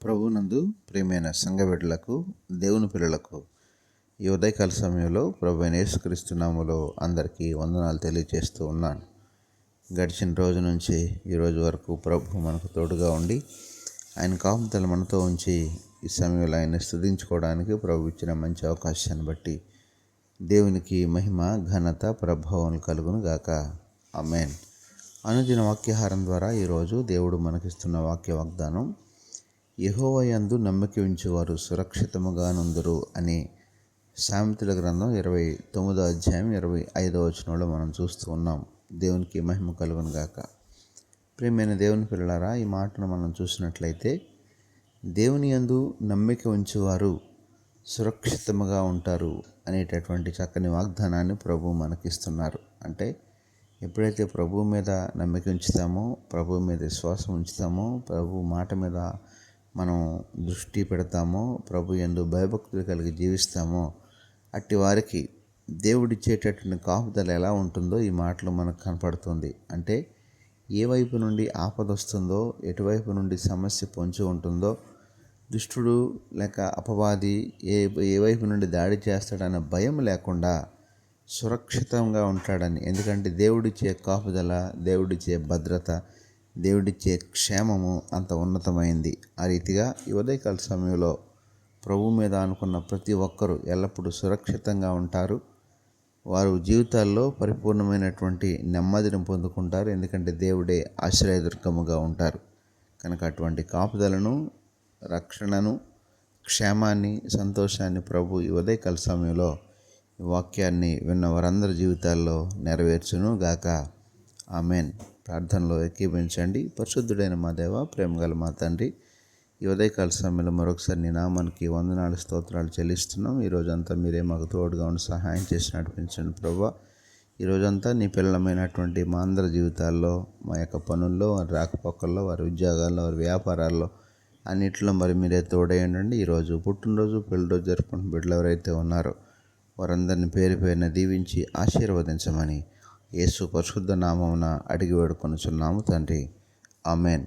ప్రభునందు ప్రియమైన సంఘ బిడ్డలకు, దేవుని పిల్లలకు ఈ ఉదయకాల సమయంలో ప్రభు అయిన యేసుక్రీస్తు నామములో అందరికీ వందనాలు తెలియజేస్తూ ఉన్నాను. గడిచిన రోజు నుంచి ఈ రోజు వరకు ప్రభు మనకు తోడుగా ఉండి ఆయన కాపుదల మనతో ఉంచి ఈ సమయంలో ఆయన స్తుతించుకోవడానికి ప్రభు ఇచ్చిన మంచి అవకాశాన్ని బట్టి దేవునికి మహిమ, ఘనత, ప్రభావం కలుగును గాక. ఆమేన్. అనుదిన వాక్యాహారం ద్వారా ఈరోజు దేవుడు మనకిస్తున్న వాక్య వాగ్దానం, యెహోవా యందు నమ్మిక ఉంచువారు సురక్షితముగా నుందురు అని సామెతల గ్రంథం 29వ అధ్యాయం 25వ వచనంలో మనం చూస్తూ ఉన్నాం. దేవునికి మహిమ కలుగును గాక. ప్రియమైన దేవుని పిల్లలారా, ఈ మాటను మనం చూసినట్లయితే దేవుని యందు నమ్మిక ఉంచువారు సురక్షితముగా ఉంటారు అనేటటువంటి చక్కని వాగ్దానాన్ని ప్రభు మనకిస్తున్నారు. అంటే ఎప్పుడైతే ప్రభు మీద నమ్మిక ఉంచుతామో, ప్రభు మీద విశ్వాసం ఉంచుతామో, ప్రభు మాట మీద మనం దృష్టి పెడతామో, ప్రభు యందు భయభక్తులు కలిగి జీవిస్తామో, అట్టి వారికి దేవుడిచ్చేటటువంటి కాపుదల ఎలా ఉంటుందో ఈ మాటలు మనకు కనపడుతుంది. అంటే ఏ వైపు నుండి ఆపద వస్తుందో, ఎటువైపు నుండి సమస్య పొంచి ఉంటుందో, దుష్టుడు లేక అపవాది ఏ వైపు నుండి దాడి చేస్తాడన్న భయం లేకుండా సురక్షితంగా ఉంటాడని. ఎందుకంటే దేవుడిచ్చే కాపుదల, దేవుడిచ్చే భద్రత, దేవుడిచ్చే క్షేమము అంత ఉన్నతమైంది. ఆ రీతిగా ఈ ఉదయకాల సమయంలో ప్రభు మీద అనుకున్న ప్రతి ఒక్కరూ ఎల్లప్పుడూ సురక్షితంగా ఉంటారు. వారు జీవితాల్లో పరిపూర్ణమైనటువంటి నెమ్మదిని పొందుకుంటారు. ఎందుకంటే దేవుడే ఆశ్రయదుర్గముగా ఉంటారు. కనుక అటువంటి కాపుదలను, రక్షణను, క్షేమాన్ని, సంతోషాన్ని ప్రభు ఈ ఉదయకాల సమయంలో ఈ వాక్యాన్ని విన్న వారందరి జీవితాల్లో నెరవేర్చును గాక. ఆమేన్. ప్రార్థనలో ఏకీభవించండి. పరిశుద్ధుడైన మా దేవ, ప్రేమగల మా తండ్రి, ఈ ఉదయకాల సమయంలో మరొకసారి నీ నామానికి వందనాలు, స్తోత్రాలు చెల్లిస్తున్నాం. ఈరోజంతా మీరే మాకు తోడుగా ఉండి సహాయం చేసి నడిపించండి ప్రభువా. ఈరోజంతా నీ పిల్లలమైనటువంటి మా అందరి జీవితాల్లో, మా యొక్క పనుల్లో, వారి రాకపోకల్లో, వారి ఉద్యోగాల్లో, వారి వ్యాపారాల్లో అన్నింటిలో మరి మీరే తోడేయండి. ఈరోజు పుట్టినరోజు, పెళ్లిరోజు జరుపుకుంటున్న బిడ్డలు ఎవరైతే ఉన్నారో వారందరినీ పేరు పేరున దీవించి ఆశీర్వదించమని యేసు పరిశుద్ధ నామమున అడిగి వేడుకొనుచున్నాము తండ్రి. ఆమేన్.